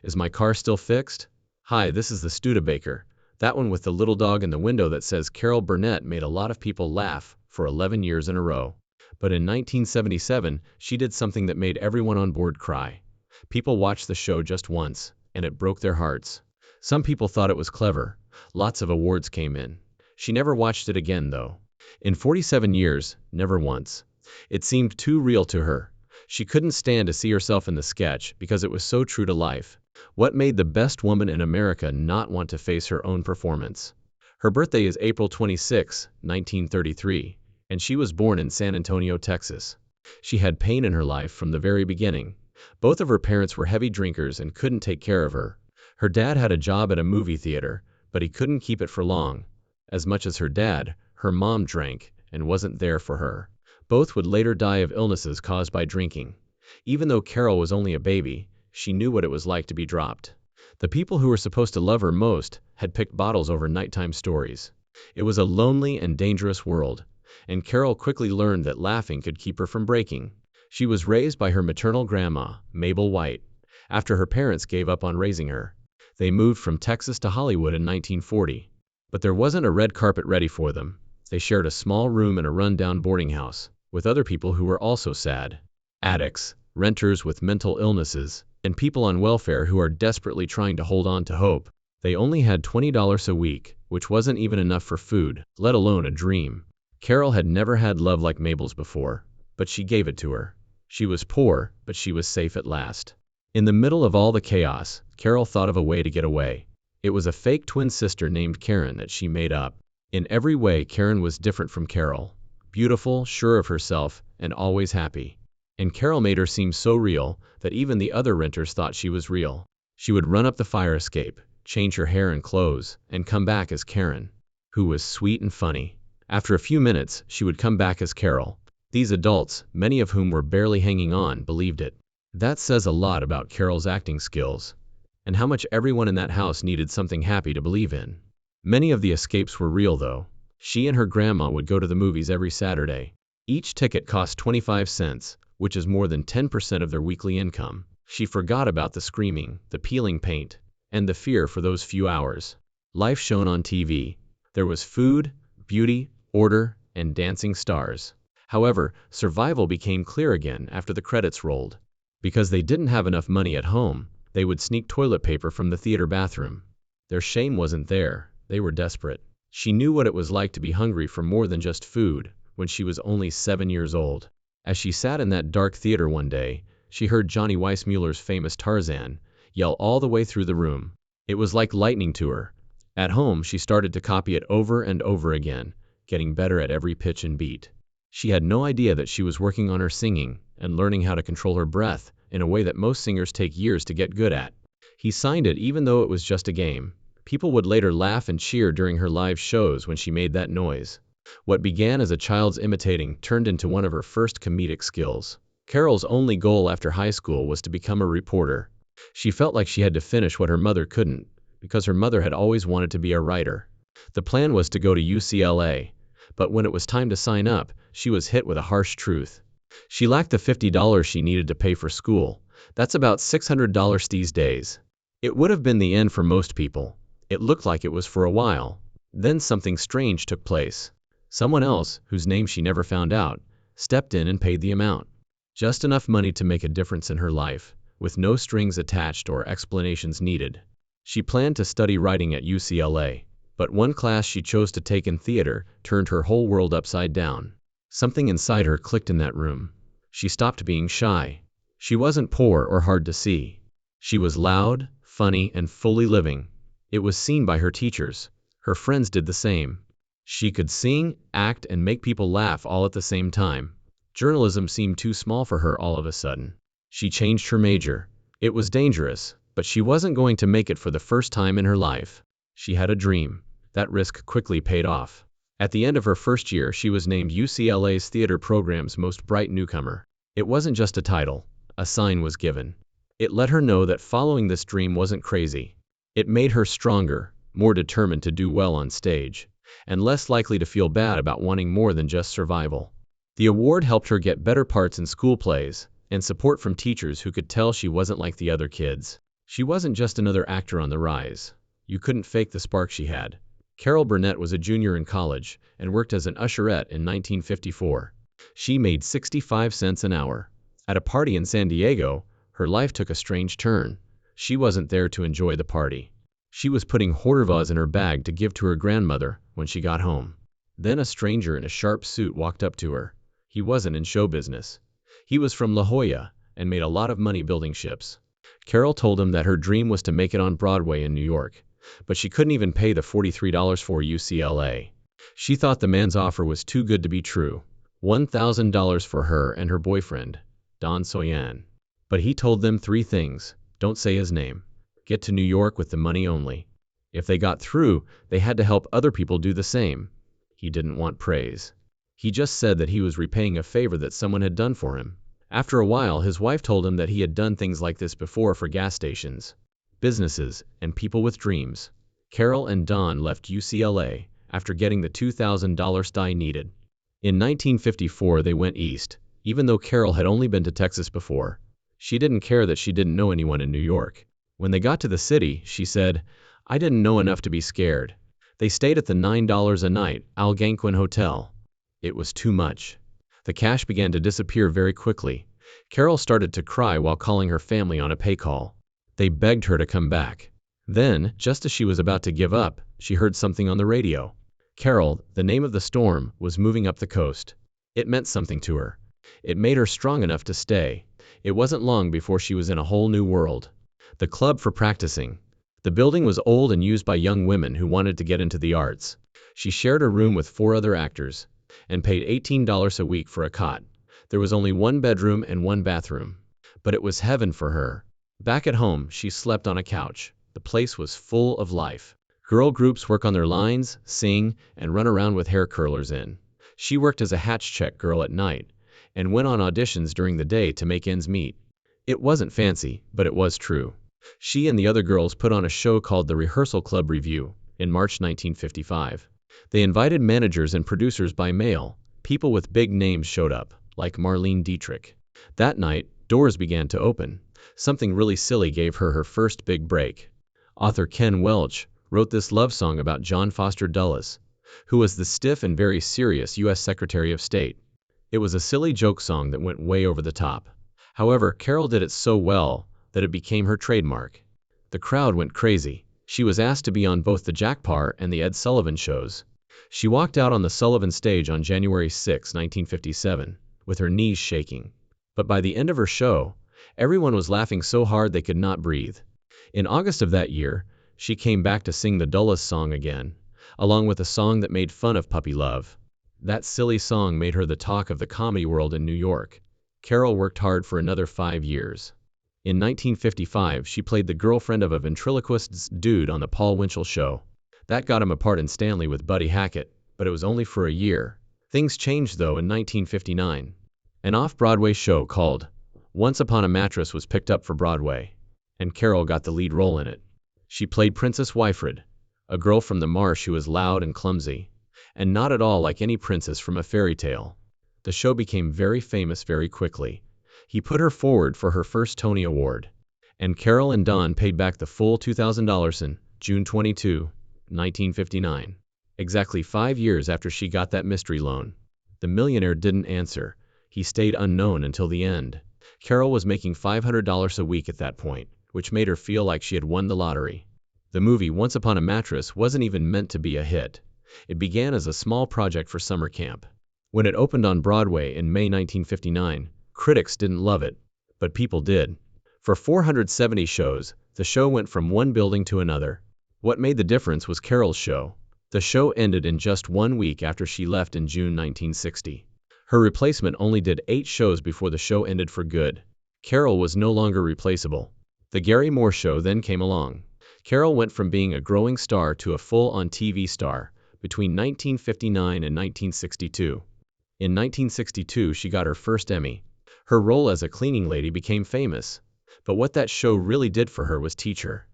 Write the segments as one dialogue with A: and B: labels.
A: Is my car still fixed? Hi, this is the Studebaker. That one with the little dog in the window that says Carol Burnett made a lot of people laugh for 11 years in a row. But in 1977, she did something that made everyone on board cry. People watched the show just once, and it broke their hearts. Some people thought it was clever. Lots of awards came in. She never watched it again, though. In 47 years, never once. It seemed too real to her. She couldn't stand to see herself in the sketch because it was so true to life. What made the best woman in America not want to face her own performance? Her birthday is April 26, 1933, and she was born in San Antonio, Texas. She had pain in her life from the very beginning. Both of her parents were heavy drinkers and couldn't take care of her. Her dad had a job at a movie theater, but he couldn't keep it for long. As much as her dad, her mom drank and wasn't there for her. Both would later die of illnesses caused by drinking. Even though Carol was only a baby, she knew what it was like to be dropped. The people who were supposed to love her most had picked bottles over nighttime stories. It was a lonely and dangerous world, and Carol quickly learned that laughing could keep her from breaking. She was raised by her maternal grandma, Mabel White. After her parents gave up on raising her, they moved from Texas to Hollywood in 1940. But there wasn't a red carpet ready for them. They shared a small room in a run-down boarding house with other people who were also sad. Addicts, renters with mental illnesses, and people on welfare who are desperately trying to hold on to hope. They only had $20 a week, which wasn't even enough for food, let alone a dream. Carol had never had love like Mabel's before, but she gave it to her. She was poor, but she was safe at last. In the middle of all the chaos, Carol thought of a way to get away. It was a fake twin sister named Karen that she made up. In every way, Karen was different from Carol. Beautiful, sure of herself, and always happy. And Carol made her seem so real that even the other renters thought she was real. She would run up the fire escape, change her hair and clothes, and come back as Karen, who was sweet and funny. After a few minutes, she would come back as Carol. These adults, many of whom were barely hanging on, believed it. That says a lot about Carol's acting skills, and how much everyone in that house needed something happy to believe in. Many of the escapes were real, though. She and her grandma would go to the movies every Saturday. Each ticket cost 25 cents, which is more than 10% of their weekly income. She forgot about the screaming, the peeling paint, and the fear for those few hours. Life shone on TV. There was food, beauty, order, and dancing stars. However, survival became clear again after the credits rolled. Because they didn't have enough money at home, they would sneak toilet paper from the theater bathroom. Their shame wasn't there. They were desperate. She knew what it was like to be hungry for more than just food when she was only 7 years old. As she sat in that dark theater one day, she heard Johnny Weissmuller's famous Tarzan yell all the way through the room. It was like lightning to her. At home, she started to copy it over and over again, getting better at every pitch and beat. She had no idea that she was working on her singing and learning how to control her breath in a way that most singers take years to get good at. He signed it even though it was just a game. People would later laugh and cheer during her live shows when she made that noise. What began as a child's imitating turned into one of her first comedic skills. Carol's only goal after high school was to become a reporter. She felt like she had to finish what her mother couldn't, because her mother had always wanted to be a writer. The plan was to go to UCLA, but when it was time to sign up, she was hit with a harsh truth. She lacked the $50 she needed to pay for school. That's about $600 these days. It would have been the end for most people. It looked like it was for a while. Then something strange took place. Someone else, whose name she never found out, stepped in and paid the amount. Just enough money to make a difference in her life, with no strings attached or explanations needed. She planned to study writing at UCLA, but one class she chose to take in theater turned her whole world upside down. Something inside her clicked in that room. She stopped being shy. She wasn't poor or hard to see. She was loud, funny, and fully living. It was seen by her teachers. Her friends did the same. She could sing, act, and make people laugh all at the same time. Journalism seemed too small for her all of a sudden. She changed her major. It was dangerous, but she wasn't going to make it for the first time in her life. She had a dream. That risk quickly paid off. At the end of her first year, she was named UCLA's theater program's most bright newcomer. It wasn't just a title. A sign was given. It let her know that following this dream wasn't crazy. It made her stronger, more determined to do well on stage, and less likely to feel bad about wanting more than just survival. The award helped her get better parts in school plays, and support from teachers who could tell she wasn't like the other kids. She wasn't just another actor on the rise. You couldn't fake the spark she had. Carol Burnett was a junior in college and worked as an usherette in 1954. She made 65 cents an hour. At a party in San Diego, her life took a strange turn. She wasn't there to enjoy the party. She was putting hors in her bag to give to her grandmother when she got home. Then a stranger in a sharp suit walked up to her. He wasn't in show business. He was from La Jolla and made a lot of money building ships. Carol told him that her dream was to make it on Broadway in New York, but she couldn't even pay the $43 for UCLA. She thought the man's offer was too good to be true. $1,000 for her and her boyfriend, Don Soyan. But he told them three things. Don't say his name. Get to New York with the money only. If they got through, they had to help other people do the same. He didn't want praise. He just said that he was repaying a favor that someone had done for him. After a while, his wife told him that he had done things like this before for gas stations, businesses, and people with dreams. Carol and Don left UCLA after getting the $2,000 they needed. In 1954, they went east, even though Carol had only been to Texas before. She didn't care that she didn't know anyone in New York. When they got to the city, she said, "I didn't know enough to be scared." They stayed at the $9 a night Algonquin Hotel. It was too much. The cash began to disappear very quickly. Carol started to cry while calling her family on a pay call. They begged her to come back. Then, just as she was about to give up, she heard something on the radio. Carol, the name of the storm, was moving up the coast. It meant something to her. It made her strong enough to stay. It wasn't long before she was in a whole new world. The club for practicing. The building was old and used by young women who wanted to get into the arts. She shared a room with 4 other actors and paid $18 a week for a cot. There was only 1 bedroom and 1 bathroom. But it was heaven for her. Back at home, she slept on a couch. The place was full of life. Girl groups work on their lines, sing, and run around with hair curlers in. She worked as a hatch check girl at night and went on auditions during the day to make ends meet. It wasn't fancy, but it was true. She and the other girls put on a show called the Rehearsal Club Review in March 1955. They invited managers and producers by mail. People with big names showed up, like Marlene Dietrich. That night, doors began to open. Something really silly gave her her first big break. Author Ken Welch wrote this love song about John Foster Dulles, who was the stiff and very serious U.S. Secretary of State. It was a silly joke song that went way over the top. However, Carol did it so well that it became her trademark. The crowd went crazy. She was asked to be on both the Jack Paar and the Ed Sullivan shows. She walked out on the Sullivan stage on January 6, 1957, with her knees shaking. But by the end of her show, everyone was laughing so hard they could not breathe. In August of that year, she came back to sing the Dulles song again, along with a song that made fun of puppy love. That silly song made her the talk of the comedy world in New York. Carol worked hard for another 5 years. In 1955, she played the girlfriend of a ventriloquist's dude on the Paul Winchell Show. That got him a part in Stanley with Buddy Hackett, but it was only for a year. Things changed, though, in 1959. An off-Broadway show called Once Upon a Mattress was picked up for Broadway, and Carol got the lead role in it. She played Princess Wyfred, a girl from the marsh who was loud and clumsy, and not at all like any princess from a fairy tale. The show became very famous very quickly. He put her forward for her first Tony Award, and Carol and Don paid back the full $2,000 in June 22, 1959. Exactly 5 years after she got that mystery loan. The millionaire didn't answer. He stayed unknown until the end. Carol was making $500 a week at that point, which made her feel like she had won the lottery. The movie Once Upon a Mattress wasn't even meant to be a hit. It began as a small project for summer camp. When it opened on Broadway in May 1959, critics didn't love it, but people did. For 470 shows, the show went from one building to another. What made the difference was Carol's show. The show ended in just 1 week after she left in June 1960. Her replacement only did 8 shows before the show ended for good. Carol was no longer replaceable. The Gary Moore Show then came along. Carol went from being a growing star to a full-on TV star between 1959 and 1962. In 1962, she got her first Emmy. Her role as a cleaning lady became famous, but what that show really did for her was teach her.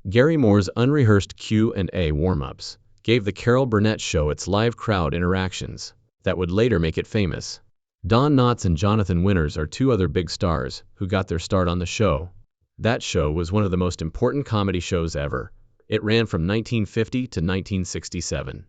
A: Gary Moore's unrehearsed Q&A warm-ups gave the Carol Burnett Show its live crowd interactions that would later make it famous. Don Knotts and Jonathan Winters are 2 other big stars who got their start on the show. That show was one of the most important comedy shows ever. It ran from 1950 to 1967.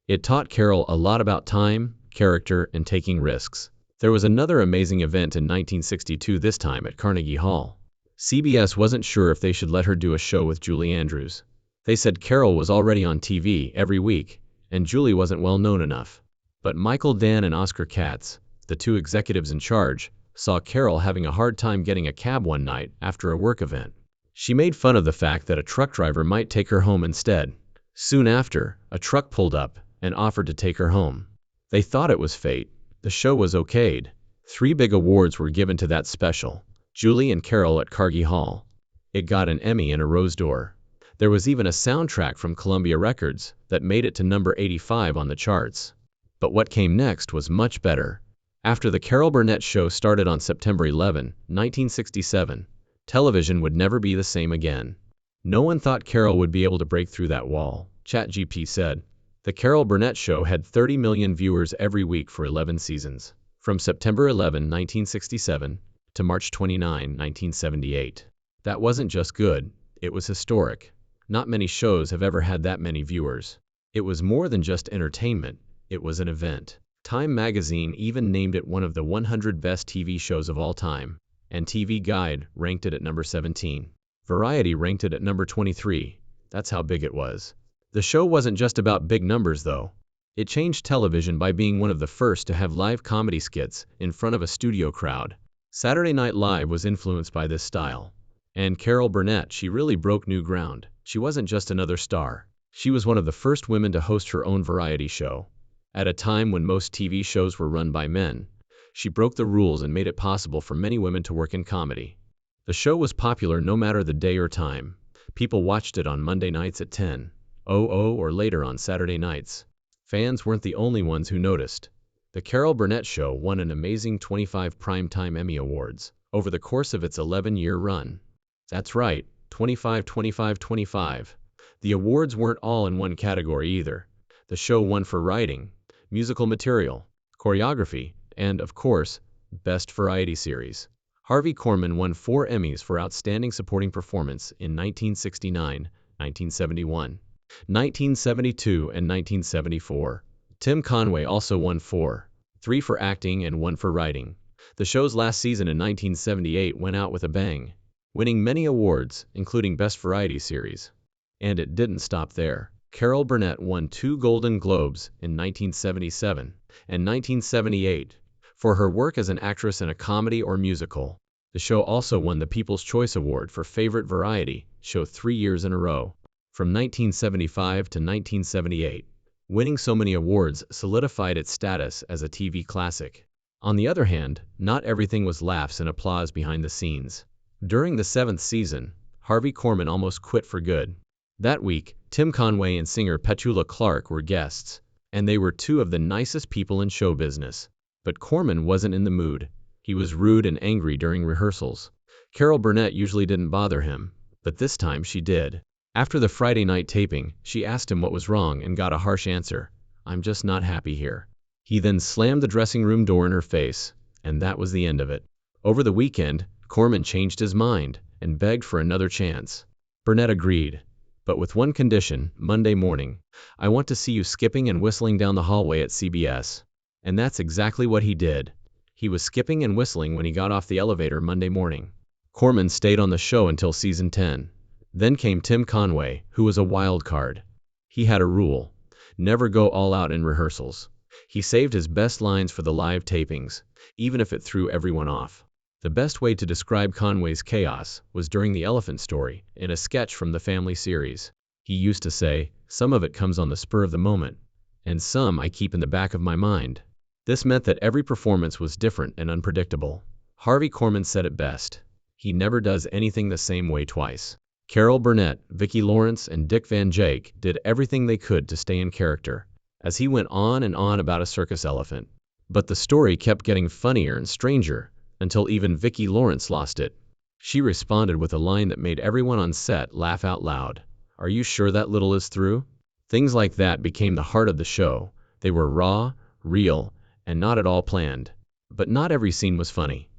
A: It taught Carol a lot about time, character, and taking risks. There was another amazing event in 1962, this time at Carnegie Hall. CBS wasn't sure if they should let her do a show with Julie Andrews. They said Carol was already on TV every week, and Julie wasn't well known enough. But Michael Dann and Oscar Katz, the two executives in charge, saw Carol having a hard time getting a cab one night after a work event. She made fun of the fact that a truck driver might take her home instead. Soon after, a truck pulled up and offered to take her home. They thought it was fate. The show was okayed. 3 big awards were given to that special. Julie and Carol at Carnegie Hall. It got an Emmy and a Rose d'Or. There was even a soundtrack from Columbia Records that made it to number 85 on the charts. But what came next was much better. After the Carol Burnett show started on September 11, 1967, television would never be the same again. No one thought Carol would be able to break through that wall, ChatGPT said. The Carol Burnett show had 30 million viewers every week for 11 seasons, from September 11, 1967, to March 29, 1978. That wasn't just good, it was historic. Not many shows have ever had that many viewers. It was more than just entertainment, it was an event. Time magazine even named it one of the 100 best TV shows of all time, and TV Guide ranked it at number 17. Variety ranked it at number 23. That's how big it was. The show wasn't just about big numbers, though. It changed television by being one of the first to have live comedy skits in front of a studio crowd. Saturday Night Live was influenced by this style. And Carol Burnett, she really broke new ground. She wasn't just another star. She was one of the first women to host her own variety show. At a time when most TV shows were run by men, she broke the rules and made it possible for many women to work in comedy. The show was popular no matter the day or time. People watched it on Monday nights at 10:00 or later on Saturday nights. Fans weren't the only ones who noticed. The Carol Burnett show won an amazing 25 Primetime Emmy Awards over the course of its 11-year run. That's right, 25, 25, 25. The awards weren't all in one category either. The show won for writing, musical material, choreography, and, of course, Best Variety Series. Harvey Korman won 4 Emmys for Outstanding Supporting Performance in 1969, 1971, 1972, and 1974. Tim Conway also won 4, 3 for acting and 1 for writing. The show's last season in 1978 went out with a bang, winning many awards, including Best Variety Series. And it didn't stop there. Carol Burnett won 2 Golden Globes in 1977 and 1978 for her work as an actress in a comedy or musical. The show also won the People's Choice Award for Favorite Variety Show 3 years in a row, from 1975 to 1978. Winning so many awards solidified its status as a TV classic. On the other hand, not everything was laughs and applause behind the scenes. During the 7th season, Harvey Korman almost quit for good. That week, Tim Conway and singer Petula Clark were guests, and they were 2 of the nicest people in show business. But Korman wasn't in the mood. He was rude and angry during rehearsals. Carol Burnett usually didn't bother him, but this time she did. After the Friday night taping, she asked him what was wrong and got a harsh answer. "I'm just not happy here." He then slammed the dressing room door in her face, and that was the end of it. Over the weekend, Korman changed his mind and begged for another chance. Burnett agreed, but with one condition: Monday morning, "I want to see you skipping and whistling down the hallway at CBS." And that's exactly what he did. He was skipping and whistling when he got off the elevator Monday morning. Korman stayed on the show until season 10. Then came Tim Conway, who was a wild card. He had a rule: never go all out in rehearsals. He saved his best lines for the live tapings, even if it threw everyone off. The best way to describe Conway's chaos was during The Elephant Story, in a sketch from the Family series. He used to say, "Some of it comes on the spur of the moment, and some I keep in the back of my mind." This meant that every performance was different and unpredictable. Harvey Korman said it best: "He never does anything the same way twice." Carol Burnett, Vicki Lawrence, and Dick Van Jake did everything they could to stay in character, as he went on and on about a circus elephant. But the story kept getting funnier and stranger, until even Vicki Lawrence lost it. She responded with a line that made everyone on set laugh out loud: "Are you sure that little is through?" Things like that became the heart of the show. They were raw, real, and not at all planned. But not every scene was funny.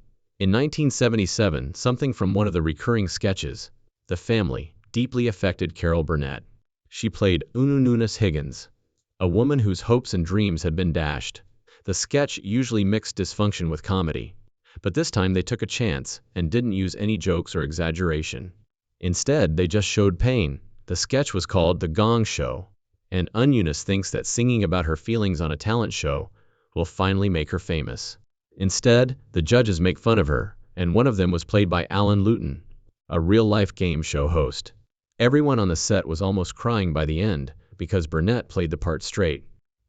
A: In 1977, something from one of the recurring sketches, The Family, deeply affected Carol Burnett. She played Nunes Higgins, a woman whose hopes and dreams had been dashed. The sketch usually mixed dysfunction with comedy, but this time they took a chance and didn't use any jokes or exaggeration. Instead, they just showed pain. The sketch was called The Gong Show, and Nunes thinks that singing about her feelings on a talent show will finally make her famous. Instead, the judges make fun of her, and one of them was played by Alan Luton, a real-life game show host. Everyone on the set was almost crying by the end because Burnett played the part straight.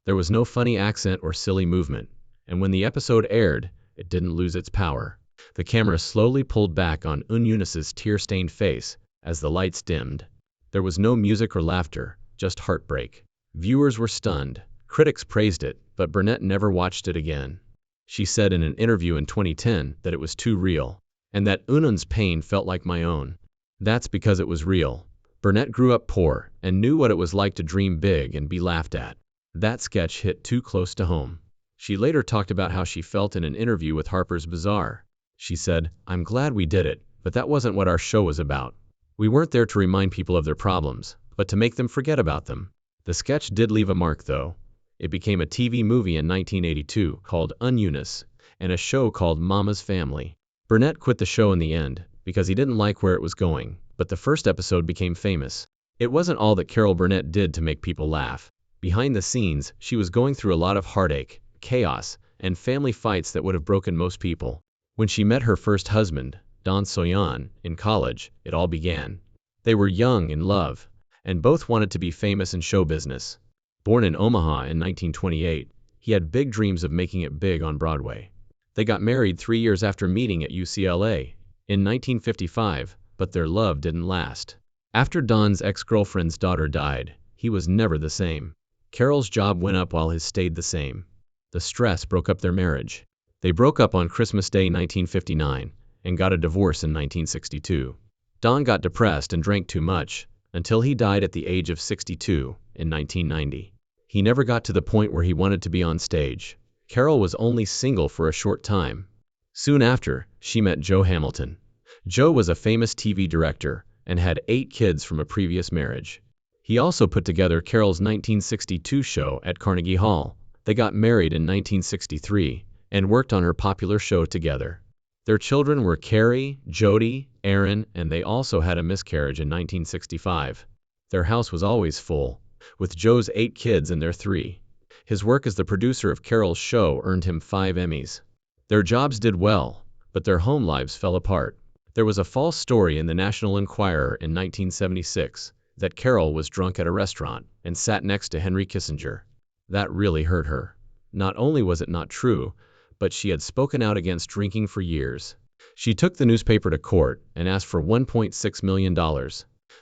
A: There was no funny accent or silly movement, and when the episode aired, it didn't lose its power. The camera slowly pulled back on Nunes's tear-stained face as the lights dimmed. There was no music or laughter, just heartbreak. Viewers were stunned. Critics praised it, but Burnett never watched it again. She said in an interview in 2010 that it was too real, and that Nunes' pain felt like my own. That's because it was real. Burnett grew up poor and knew what it was like to dream big and be laughed at. That sketch hit too close to home. She later talked about how she felt in an interview with Harper's Bazaar. She said, "I'm glad we did it, but that wasn't what our show was about. We weren't there to remind people of their problems, but to make them forget about them." The sketch did leave a mark, though. It became a TV movie in 1982 called Nunes, and a show called Mama's Family. Burnett quit the show in the end because he didn't like where it was going, but the first episode became famous. It wasn't all that Carol Burnett did to make people laugh. Behind the scenes, she was going through a lot of heartache, chaos, and family fights that would have broken most people. When she met her first husband, Don Soyan, in college, it all began. They were young, in love, and both wanted to be famous in show business. Born in Omaha in 1928, he had big dreams of making it big on Broadway. They got married 3 years after meeting at UCLA in 1955, but their love didn't last. After Don's ex-girlfriend's daughter died, he was never the same. Carol's job went up while his stayed the same. The stress broke up their marriage. They broke up on Christmas Day 1959 and got a divorce in 1962. Don got depressed and drank too much until he died at the age of 62 in 1990. He never got to the point where he wanted to be on stage. Carol was only single for a short time. Soon after, she met Joe Hamilton. Joe was a famous TV director and had 8 kids from a previous marriage. He also put together Carol's 1962 show at Carnegie Hall. They got married in 1963 and worked on her popular show together. Their children were Carrie, Jody, Aaron, and they also had a miscarriage in 1965. Their house was always full, with Joe's 8 kids and their 3. His work as the producer of Carol's show earned him 5 Emmys. Their jobs did well, but their home lives fell apart. There was a false story in the National Enquirer in 1976 that Carol was drunk at a restaurant and sat next to Henry Kissinger. That really hurt her. Not only was it not true, but she had spoken out against drinking for years. She took the newspaper to court and asked for $1.6 million.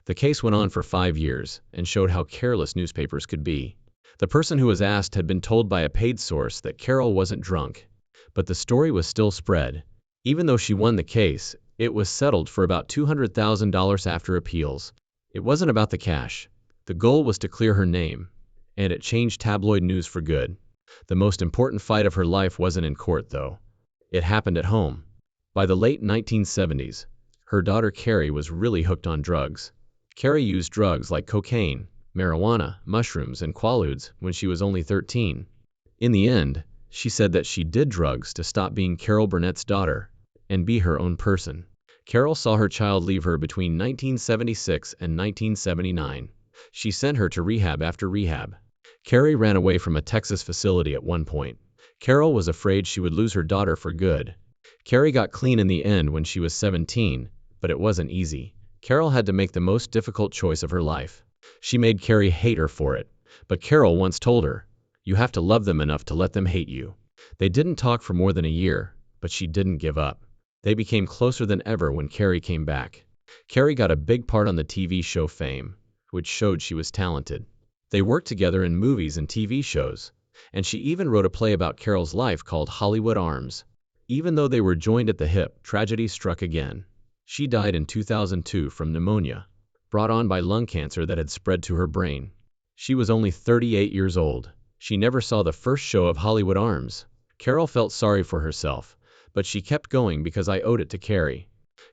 A: The case went on for 5 years and showed how careless newspapers could be. The person who was asked had been told by a paid source that Carol wasn't drunk, but the story was still spread. Even though she won the case, it was settled for about $200,000 after appeals. It wasn't about the cash. The goal was to clear her name, and it changed tabloid news for good. The most important fight of her life wasn't in court, though. It happened at home. By the late 1970s, her daughter Carrie was really hooked on drugs. Carrie used drugs like cocaine, marijuana, mushrooms, and quaaludes when she was only 13. In the end, she said that she did drugs to stop being Carol Burnett's daughter and be her own person. Carol saw her child leave her between 1976 and 1979. She sent her to rehab after rehab. Carrie ran away from a Texas facility at one point. Carol was afraid she would lose her daughter for good. Carrie got clean in the end when she was 17, but it wasn't easy. Carol had to make the most difficult choice of her life. She made Carrie hate her for it, but Carol once told her, "You have to love them enough to let them hate you." They didn't talk for more than a year, but she didn't give up. They became closer than ever when Carrie came back. Carrie got a big part on the TV show Fame, which showed she was talented. They worked together in movies and TV shows, and she even wrote a play about Carol's life called Hollywood Arms. Even though they were joined at the hip, tragedy struck again. She died in 2002 from pneumonia, brought on by lung cancer that had spread to her brain. She was only 38 years old. She never saw the first show of Hollywood Arms. Carol felt sorry for herself, But she kept going because I owed it to Carrie.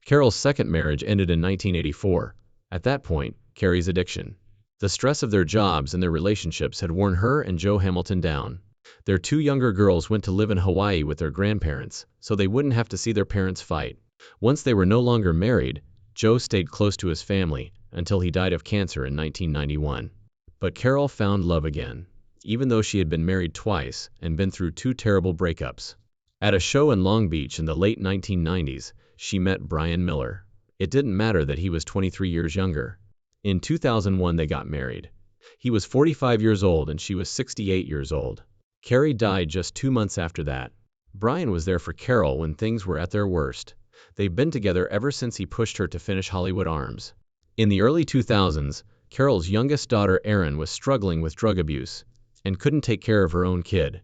A: Carol's second marriage ended in 1984. At that point, Carrie's addiction. The stress of their jobs and their relationships had worn her and Joe Hamilton down. Their two younger girls went to live in Hawaii with their grandparents, so they wouldn't have to see their parents fight. Once they were no longer married, Joe stayed close to his family until he died of cancer in 1991. But Carol found love again, even though she had been married twice and been through two terrible breakups. At a show in Long Beach in the late 1990s, she met Brian Miller. It didn't matter that he was 23 years younger. In 2001, they got married. He was 45 years old and she was 68 years old. Carrie died just 2 months after that. Brian was there for Carol when things were at their worst. They've been together ever since he pushed her to finish Hollywood Arms. In the early 2000s, Carol's youngest daughter Erin was struggling with drug abuse and couldn't take care of her own kid.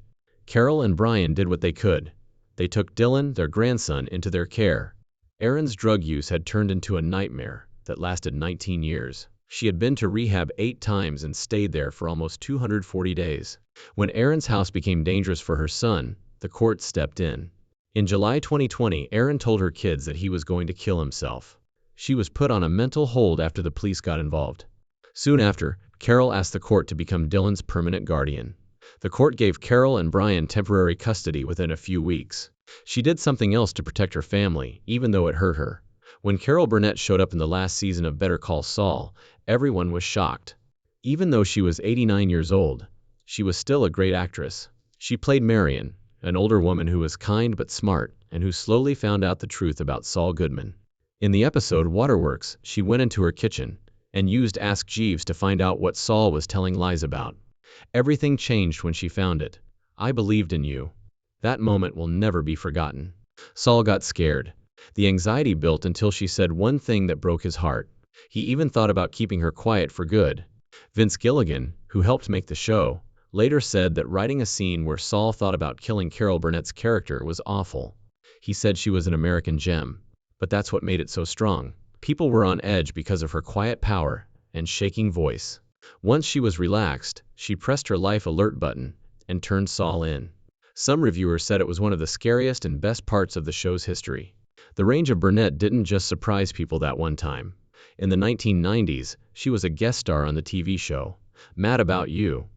A: Carol and Brian did what they could. They took Dylan, their grandson, into their care. Erin's drug use had turned into a nightmare that lasted 19 years. She had been to rehab 8 times and stayed there for almost 240 days. When Erin's house became dangerous for her son, the court stepped in. In July 2020, Erin told her kids that he was going to kill himself. She was put on a mental hold after the police got involved. Soon after, Carol asked the court to become Dylan's permanent guardian. The court gave Carol and Brian temporary custody within a few weeks. She did something else to protect her family, even though it hurt her. When Carol Burnett showed up in the last season of Better Call Saul, everyone was shocked. Even though she was 89 years old, she was still a great actress. She played Marion, an older woman who was kind but smart, and who slowly found out the truth about Saul Goodman. In the episode Waterworks, she went into her kitchen and used Ask Jeeves to find out what Saul was telling lies about. Everything changed when she found it. I believed in you. That moment will never be forgotten. Saul got scared. The anxiety built until she said one thing that broke his heart. He even thought about keeping her quiet for good. Vince Gilligan, who helped make the show, later said that writing a scene where Saul thought about killing Carol Burnett's character was awful. He said she was an American gem. But that's what made it so strong. People were on edge because of her quiet power and shaking voice. Once she was relaxed, she pressed her life alert button and turned Saul in. Some reviewers said it was one of the scariest and best parts of the show's history. The range of Burnett didn't just surprise people that one time. In the 1990s, she was a guest star on the TV show Mad About You.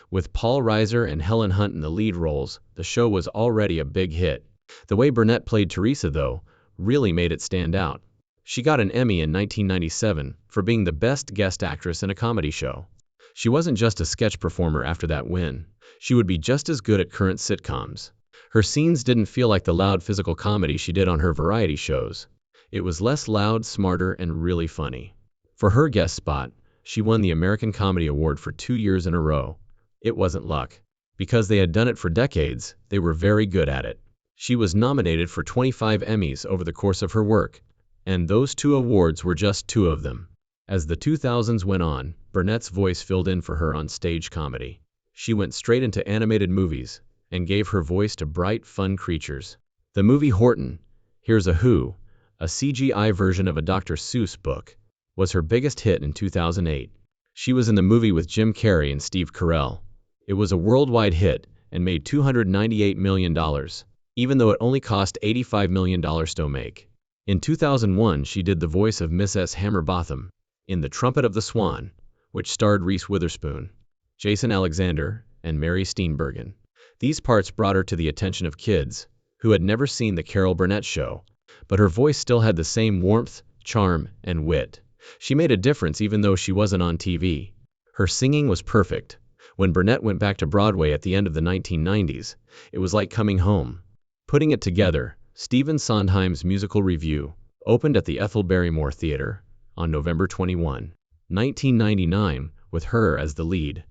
A: With Paul Reiser and Helen Hunt in the lead roles, the show was already a big hit. The way Burnett played Teresa, though, really made it stand out. She got an Emmy in 1997 for being the best guest actress in a comedy show. She wasn't just a sketch performer after that win. She would be just as good at current sitcoms. Her scenes didn't feel like the loud physical comedy she did on her variety shows. It was less loud, smarter, and really funny. For her guest spot, she won the American Comedy Award for 2 years in a row. It wasn't luck. Because they had done it for decades, they were very good at it. She was nominated for 25 Emmys over the course of her work, and those 2 awards were just 2 of them. As the 2000s went on, Burnett's voice filled in for her on stage comedy. She went straight into animated movies and gave her voice to bright, fun creatures. The movie Horton, Here's a Who, a CGI version of a Dr. Seuss book, was her biggest hit in 2008. She was in the movie with Jim Carrey and Steve Carell. It was a worldwide hit and made $298 million, even though it only cost $85 million to make. In 2001, she did the voice of Mrs. Hammerbotham in The Trumpet of the Swan, which starred Reese Witherspoon, Jason Alexander, and Mary Steenburgen. These parts brought her to the attention of kids who had never seen The Carol Burnett Show, but her voice still had the same warmth, charm, and wit. She made a difference even though she wasn't on TV. Her singing was perfect. When Burnett went back to Broadway at the end of the 1990s, it was like coming home. Putting it together, Stephen Sondheim's musical review opened at the Ethel Barrymore Theatre on November 21, 1999, with her as the lead.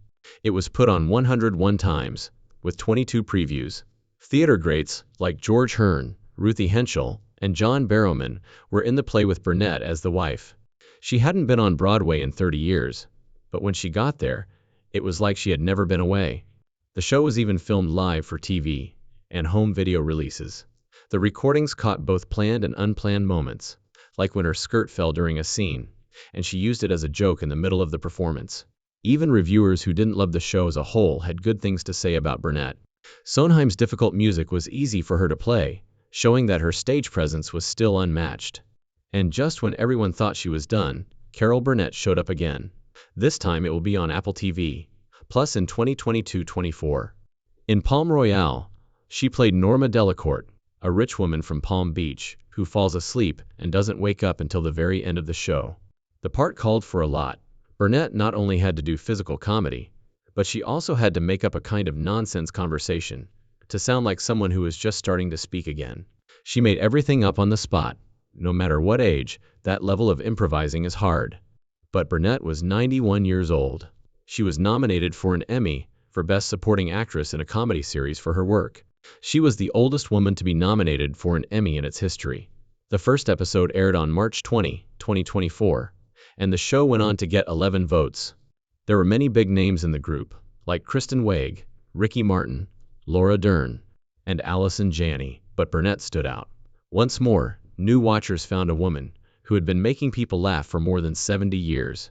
A: It was put on 101 times, with 22 previews. Theater greats like George Hearn, Ruthie Henschel, and John Barrowman were in the play with Burnett as the wife. She hadn't been on Broadway in 30 years, but when she got there, it was like she had never been away. The show was even filmed live for TV and home video releases. The recordings caught both planned and unplanned moments, like when her skirt fell during a scene, and she used it as a joke in the middle of the performance. Even reviewers who didn't love the show as a whole had good things to say about Burnett. Sondheim's difficult music was easy for her to play. showing that her stage presence was still unmatched. And just when everyone thought she was done, Carol Burnett showed up again. This time it will be on Apple TV Plus in 2022-24. In Palm Royale, she played Norma Delacorte, a rich woman from Palm Beach who falls asleep and doesn't wake up until the very end of the show. The part called for a lot. Burnett not only had to do physical comedy, but she also had to make up a kind of nonsense conversation to sound like someone who was just starting to speak again. She made everything up on the spot. No matter what age, that level of improvising is hard. But Burnett was 91 years old. She was nominated for an Emmy for Best Supporting Actress in a Comedy Series for her work. She was the oldest woman to be nominated for an Emmy in its history. The first episode aired on March 20, 2024, and the show went on to get 11 votes. There were many big names in the group, like Kristen Wiig, Ricky Martin, Laura Dern, and Allison Janney, but Burnett stood out. Once more, new watchers found a woman who had been making people laugh for more than 70 years.